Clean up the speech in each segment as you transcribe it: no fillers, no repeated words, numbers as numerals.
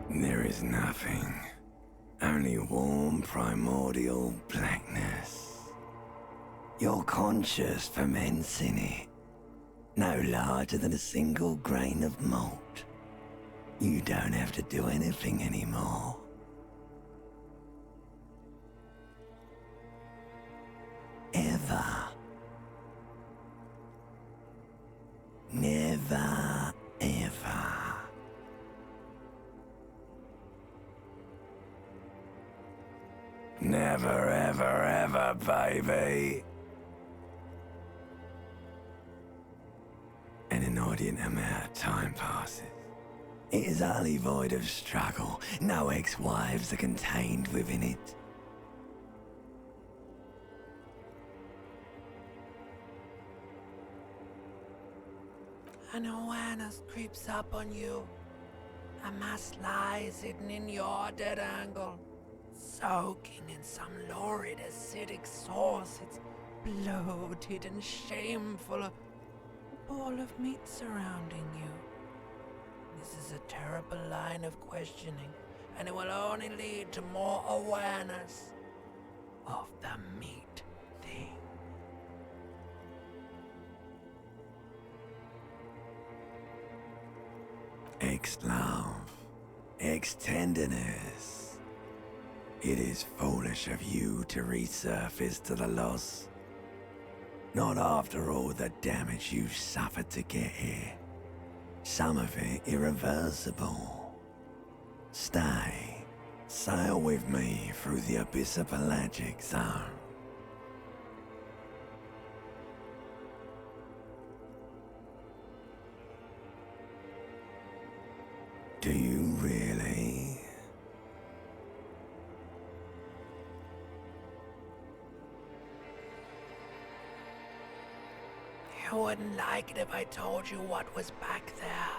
There is nothing. Only warm primordial blackness. Your conscious ferments in it. No larger than a single grain of malt. You don't have to do anything anymore. Ever. Never, ever. Never, ever, ever, baby. An inordinate amount of time passes. It is utterly void of struggle. No ex-wives are contained within it. An awareness creeps up on you. A mass lies hidden in your dead angle, soaking in some lurid acidic sauce. It's bloated and shameful, a ball of meat surrounding you. This is a terrible line of questioning, and it will only lead to more awareness of the meat thing. Ex-love, ex-tenderness. It is foolish of you to resurface to the loss. Not after all the damage you've suffered to get here. Some of it irreversible. Stay. Sail with me through the abyssopelagic zone. Do you really? You wouldn't like it if I told you what was back there.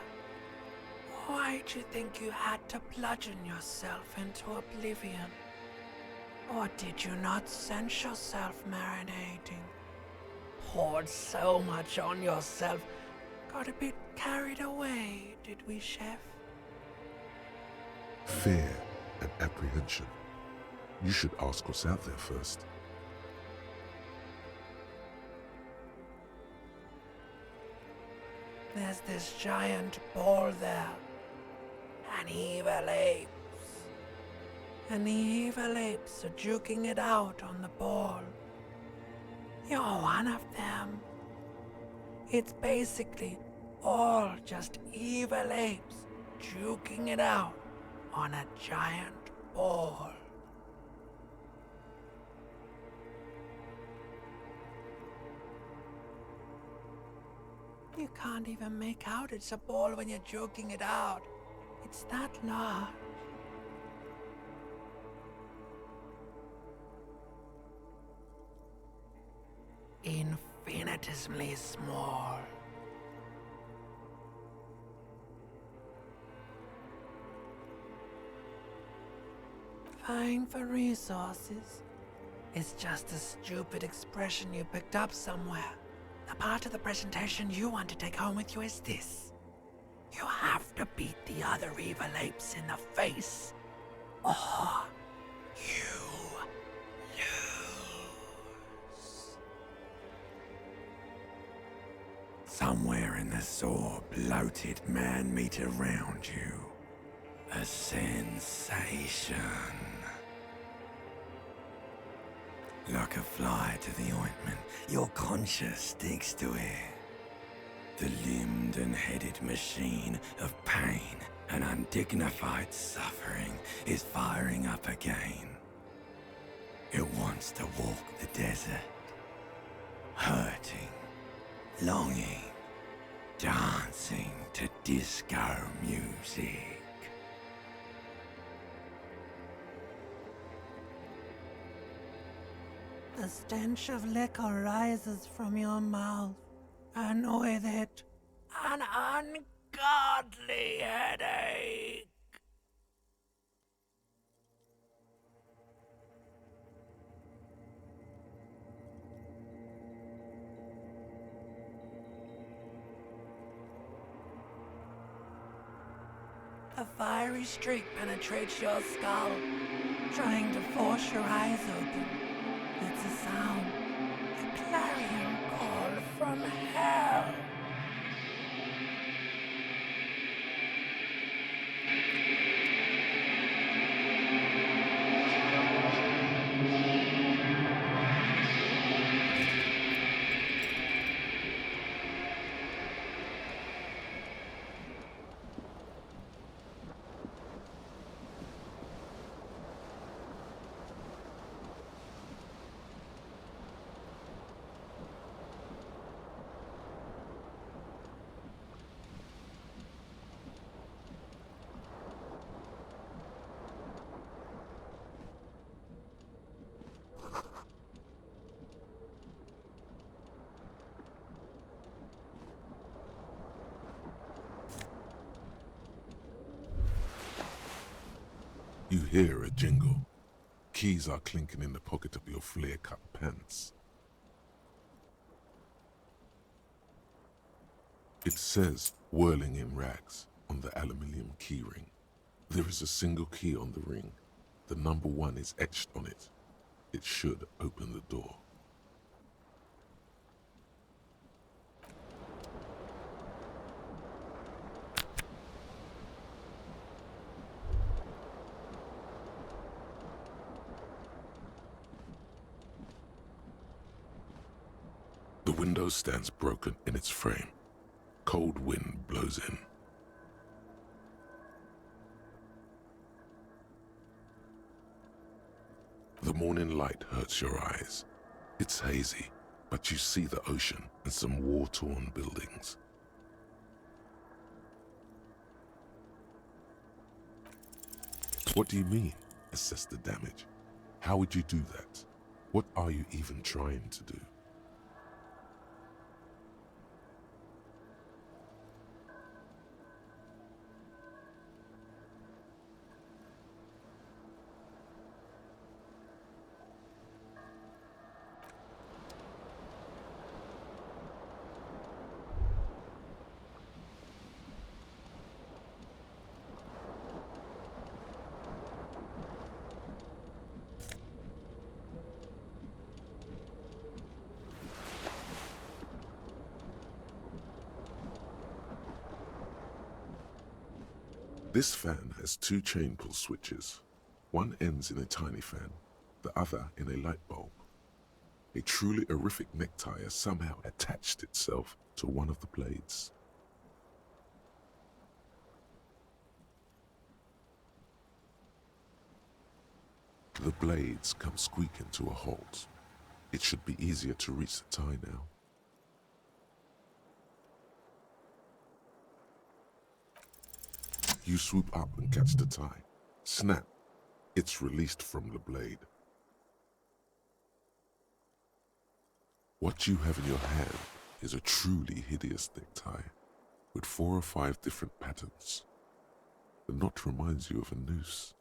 Why'd you think you had to bludgeon yourself into oblivion? Or did you not sense yourself marinating? Poured so much on yourself, got a bit carried away, did we, Chef? Fear and apprehension. You should ask what's out there first. There's this giant ball there. An evil apes. And the evil apes are juking it out on the ball. You're one of them. It's basically all just evil apes juking it out on a giant ball. You can't even make out it's a ball when you're joking it out. It's that large. Infinitesimally small. Vying for resources is just a stupid expression you picked up somewhere. The part of the presentation you want to take home with you is this. You have to beat the other evil apes in the face, or you lose. Somewhere in the sore, bloated man-meat around you. A sensation. Like a fly to the ointment, your conscience sticks to it. The limbed and headed machine of pain and undignified suffering is firing up again. It wants to walk the desert, hurting, longing, dancing to disco music. The stench of liquor rises from your mouth, and with it, an ungodly headache. The A fiery streak penetrates your skull, trying to force your eyes open. It's a sound, a clarion call from hell. You hear a jingle. Keys are clinking in the pocket of your flare-cut pants. It says, whirling in rags, on the aluminium keyring. There is a single key on the ring. The number 1 is etched on it. It should open the door. The window stands broken in its frame. Cold wind blows in. The morning light hurts your eyes. It's hazy, but you see the ocean and some war-torn buildings. What do you mean, assess the damage? How would you do that? What are you even trying to do? This fan has 2 chain pull switches. One ends in a tiny fan, the other in a light bulb. A truly horrific necktie has somehow attached itself to one of the blades. The blades come squeaking to a halt. It should be easier to reach the tie now. You swoop up and catch the tie. Snap! It's released from the blade. What you have in your hand is a truly hideous necktie with 4 or 5 different patterns. The knot reminds you of a noose.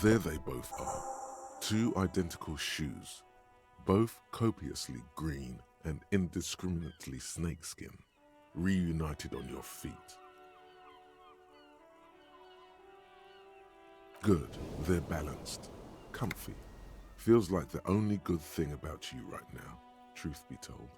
There they both are. Two identical shoes, both copiously green and indiscriminately snakeskin, reunited on your feet. Good, they're balanced, comfy. Feels like the only good thing about you right now, truth be told.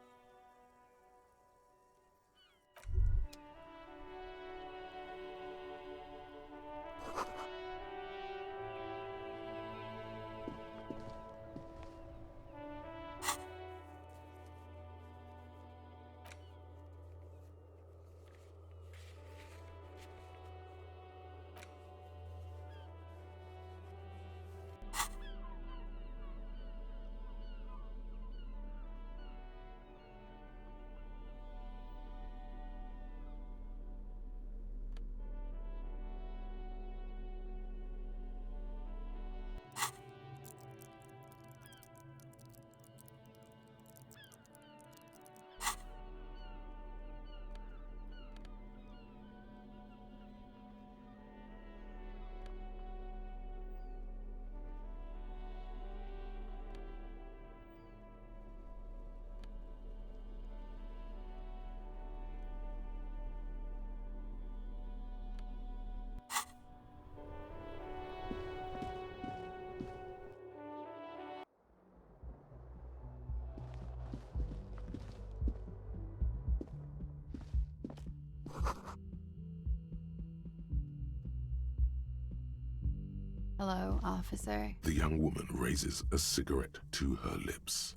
Hello, officer. The young woman raises a cigarette to her lips.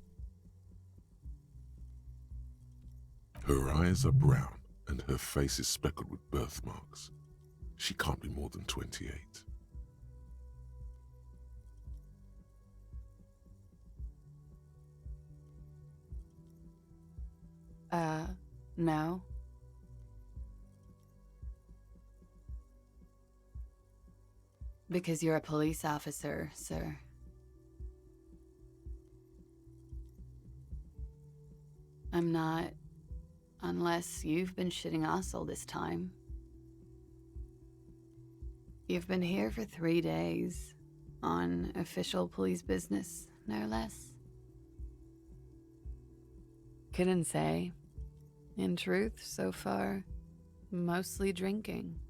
Her eyes are brown and her face is speckled with birthmarks. She can't be more than 28. No. Because you're a police officer, sir. I'm not, unless you've been shitting us all this time. You've been here for 3 days, on official police business, no less. Couldn't say. In truth, so far, mostly drinking.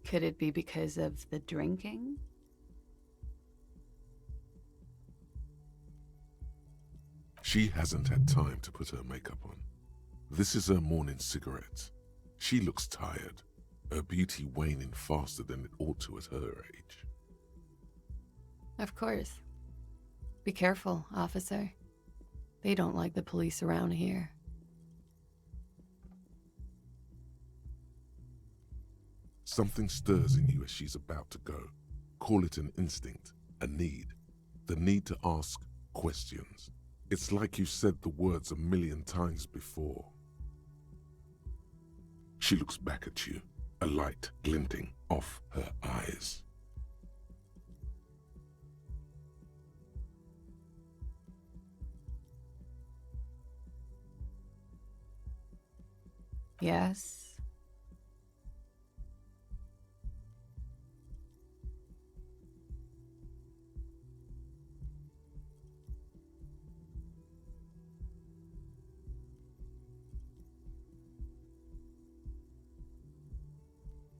Could it be because of the drinking? She hasn't had time to put her makeup on. This is her morning cigarette. She looks tired, her beauty waning faster than it ought to at her age. Of course. Be careful, officer. They don't like the police around here. Something stirs in you as she's about to go. Call it an instinct, a need. The need to ask questions. It's like you've said the words 1,000,000 times before. She looks back at you, a light glinting off her eyes. Yes.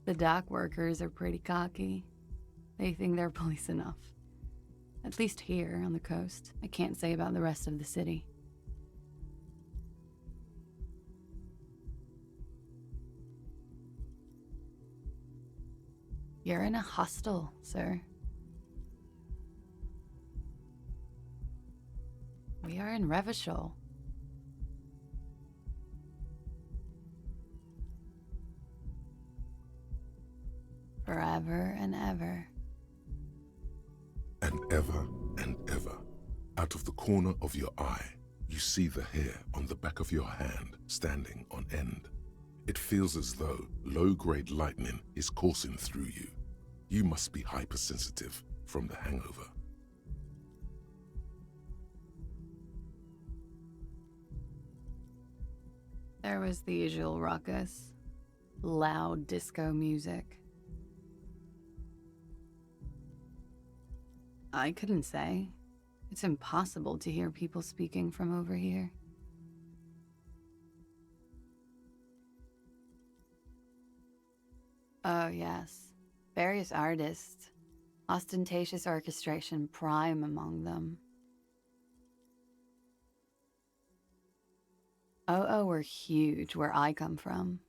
The dock workers are pretty cocky. They think they're police enough. At least here on the coast. I can't say about the rest of the city. You're in a hostel, sir. We are in Revachol. Forever and ever. And ever and ever, out of the corner of your eye, you see the hair on the back of your hand standing on end. It feels as though low-grade lightning is coursing through you. You must be hypersensitive from the hangover. There was the usual ruckus, loud disco music. I couldn't say. It's impossible to hear people speaking from over here. Oh, yes. Various artists. Ostentatious orchestration prime among them. Oh were huge where I come from.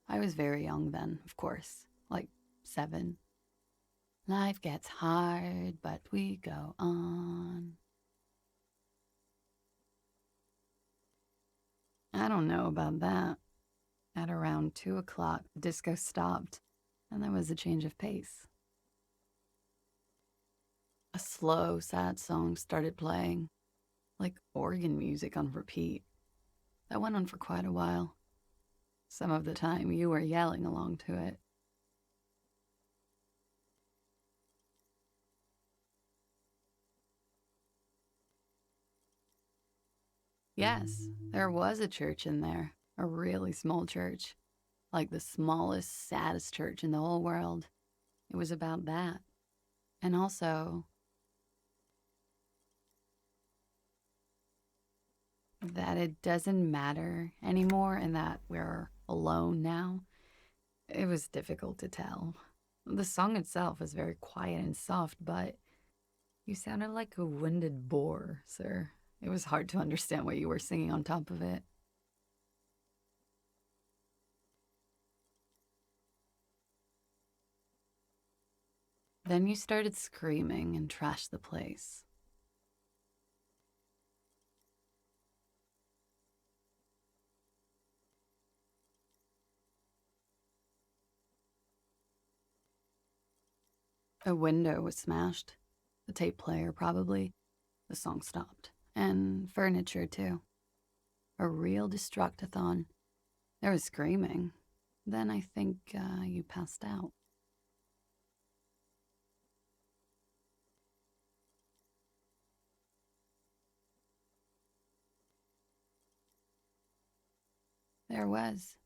I was very young then, of course, like 7. Life gets hard, but we go on. I don't know about that. At around 2 o'clock, the disco stopped, and there was a change of pace. A slow, sad song started playing, like organ music on repeat. That went on for quite a while. Some of the time, you were yelling along to it. Yes, there was a church in there, a really small church, like the smallest, saddest church in the whole world. It was about that. And also, that it doesn't matter anymore and that we're alone now. It was difficult to tell. The song itself was very quiet and soft, but you sounded like a winded boar, sir. It was hard to understand what you were singing on top of it. Then you started screaming and trashed the place. A window was smashed. The tape player, probably. The song stopped. And furniture, too. A real destructathon. There was screaming. Then I think you passed out. There was.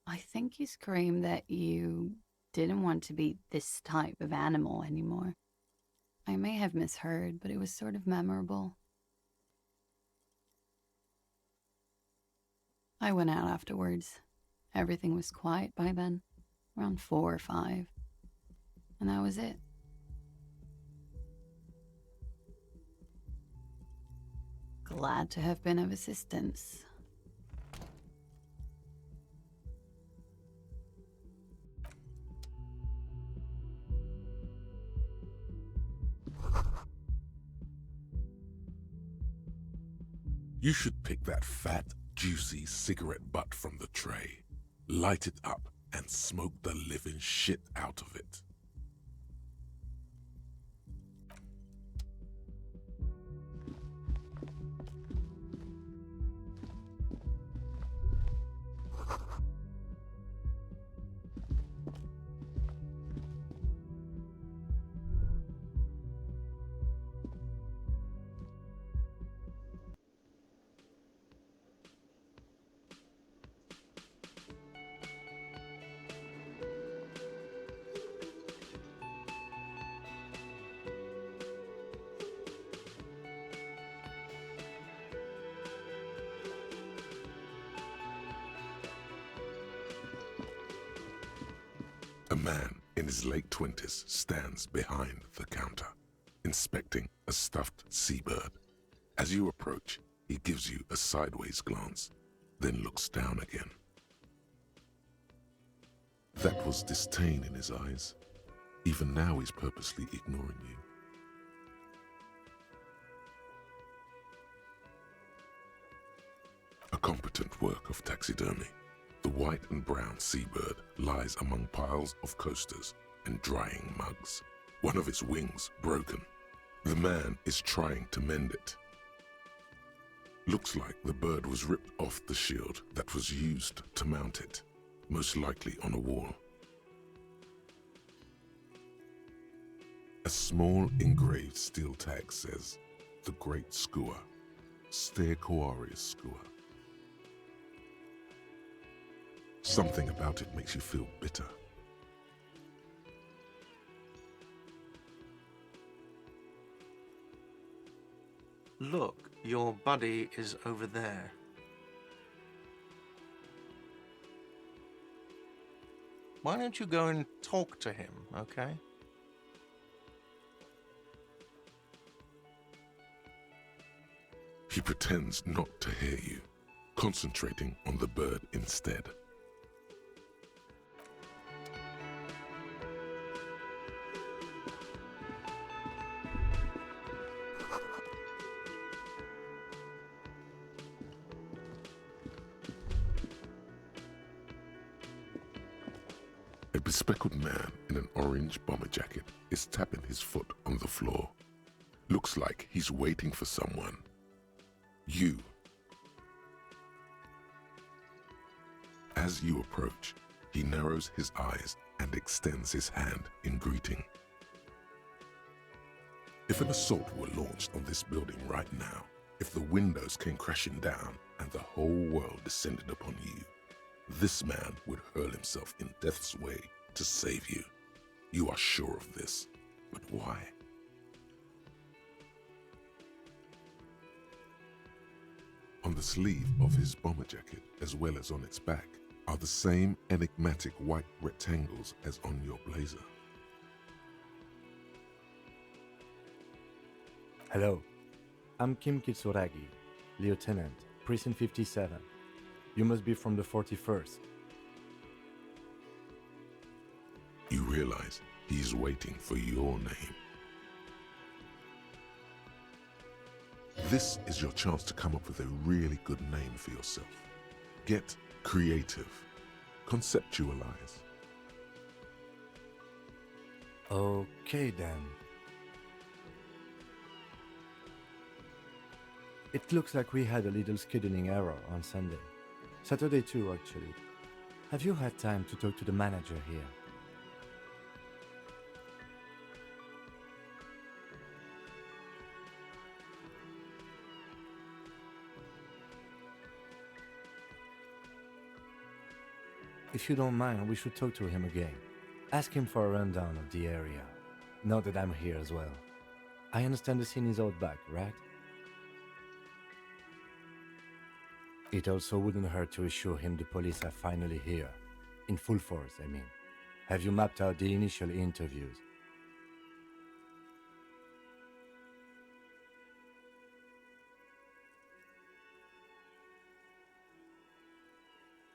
I think you screamed that you didn't want to be this type of animal anymore. I may have misheard, but it was sort of memorable. I went out afterwards. Everything was quiet by then, around 4 or 5. And that was it. Glad to have been of assistance. You should pick that fat, juicy cigarette butt from the tray, light it up, and smoke the living shit out of it. A man in his late 20s stands behind the counter, inspecting a stuffed seabird. As you approach, he gives you a sideways glance, then looks down again. That was disdain in his eyes. Even now he's purposely ignoring you. A competent work of taxidermy. The white and brown seabird lies among piles of coasters and drying mugs. One of its wings broken. The man is trying to mend it. Looks like the bird was ripped off the shield that was used to mount it, most likely on a wall. A small engraved steel tag says, "The Great Skua, Ste Koari's Skua." Something about it makes you feel bitter. Look, your buddy is over there. Why don't you go and talk to him, okay? He pretends not to hear you, concentrating on the bird instead. A bespectacled man in an orange bomber jacket is tapping his foot on the floor. Looks like he's waiting for someone. You. As you approach, he narrows his eyes and extends his hand in greeting. If an assault were launched on this building right now, if the windows came crashing down and the whole world descended upon you, this man would hurl himself in death's way to save you. You are sure of this, but why? On the sleeve of his bomber jacket, as well as on its back, are the same enigmatic white rectangles as on your blazer. Hello, I'm Kim Kitsuragi, Lieutenant, Precinct 57. You must be from the 41st. You realize he is waiting for your name. This is your chance to come up with a really good name for yourself. Get creative. Conceptualize. Okay then. It looks like we had a little scheduling error on Sunday. Saturday too, actually. Have you had time to talk to the manager here? If you don't mind, we should talk to him again. Ask him for a rundown of the area. Now that I'm here as well. I understand the scene is out back, right? It also wouldn't hurt to assure him the police are finally here. In full force, I mean. Have you mapped out the initial interviews?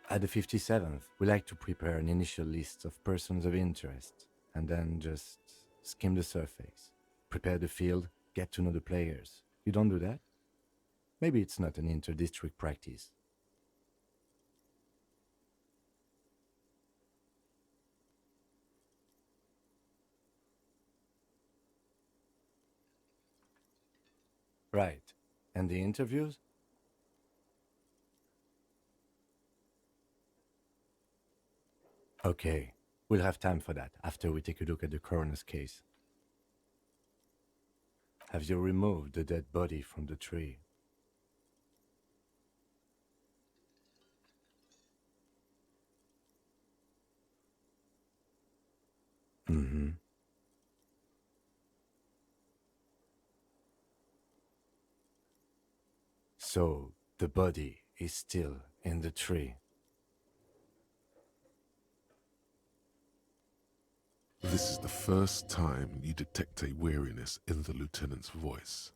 At the 57th, we like to prepare an initial list of persons of interest, and then just skim the surface. Prepare the field, get to know the players. You don't do that? Maybe it's not an inter-district practice. Right. And the interviews? Okay, we'll have time for that after we take a look at the coroner's case. Have you removed the dead body from the tree? Mm-hmm. So, the body is still in the tree. This is the first time you detect a weariness in the lieutenant's voice.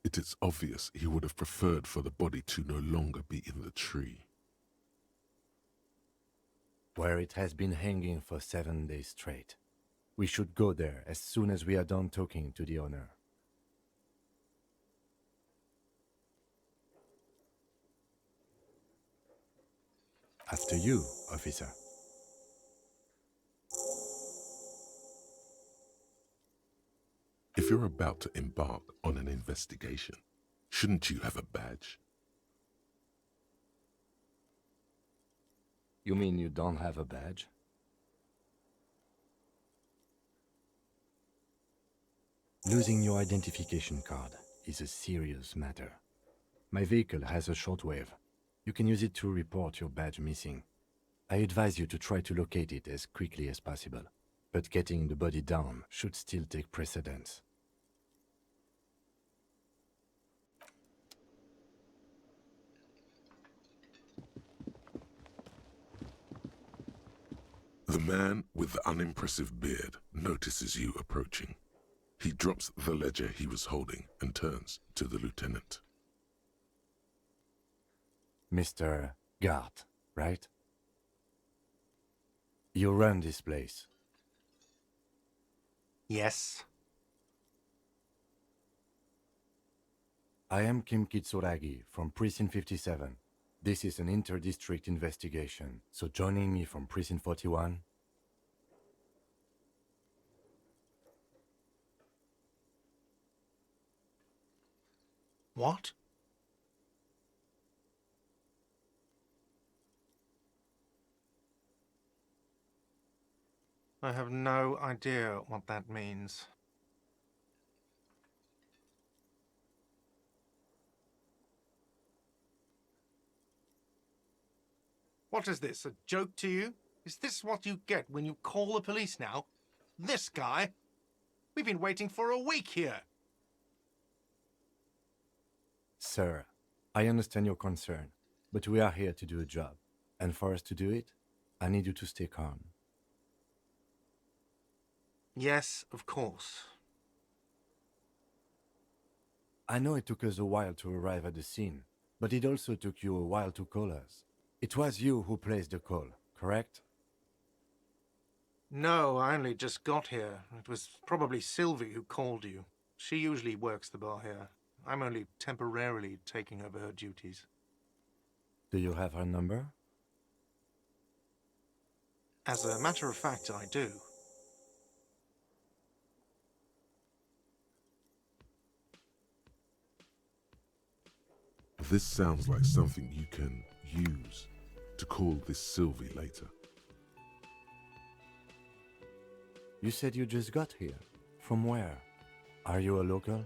It is obvious he would have preferred for the body to no longer be in the tree. Where it has been hanging for 7 days straight. We should go there as soon as we are done talking to the owner. After you, officer. If you're about to embark on an investigation, shouldn't you have a badge? You mean you don't have a badge? Losing your identification card is a serious matter. My vehicle has a shortwave. You can use it to report your badge missing. I advise you to try to locate it as quickly as possible. But getting the body down should still take precedence. The man with the unimpressive beard notices you approaching. He drops the ledger he was holding and turns to the lieutenant. Mr. Gart, right? You run this place. Yes. I am Kim Kitsuragi from Precinct 57. This is an inter-district investigation, so joining me from Precinct 41... What? I have no idea what that means. What is this, a joke to you? Is this what you get when you call the police now? This guy? We've been waiting for a week here. Sir, I understand your concern, but we are here to do a job. And for us to do it, I need you to stay calm. Yes, of course. I know it took us a while to arrive at the scene, but it also took you a while to call us. It was you who placed the call, correct? No, I only just got here. It was probably Sylvie who called you. She usually works the bar here. I'm only temporarily taking over her duties. Do you have her number? As a matter of fact, I do. This sounds like something you can use to call this Sylvie later. You said you just got here. From where? Are you a local?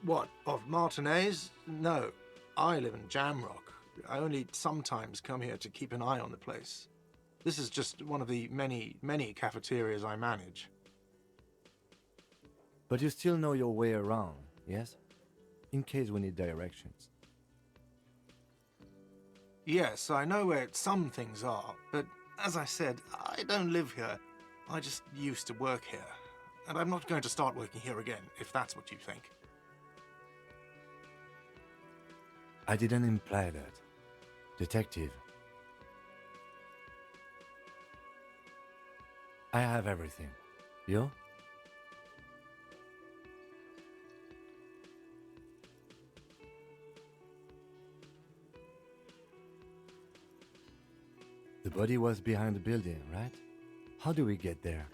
What, of Martinez? No, I live in Jamrock. I only sometimes come here to keep an eye on the place. This is just one of the many, many cafeterias I manage. But you still know your way around, yes? In case we need directions. Yes, I know where some things are, but as I said, I don't live here. I just used to work here. And I'm not going to start working here again, if that's what you think. I didn't imply that. Detective. I have everything. You? The body was behind the building, right? How do we get there?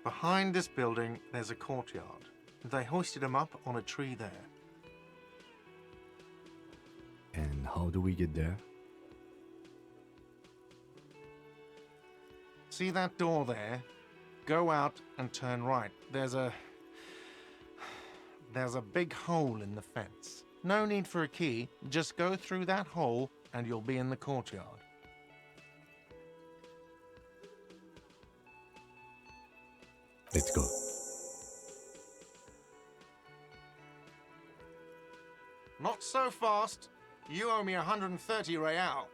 Behind this building, there's a courtyard. They hoisted him up on a tree there. And how do we get there? See that door there? Go out and turn right. There's a big hole in the fence. No need for a key. Just go through that hole and you'll be in the courtyard. Let's go. Not so fast. You owe me 130 real.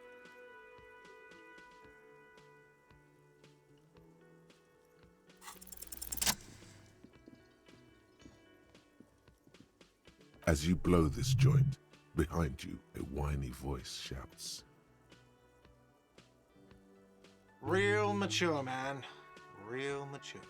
As you blow this joint, behind you, a whiny voice shouts. Real mature, man. Real mature.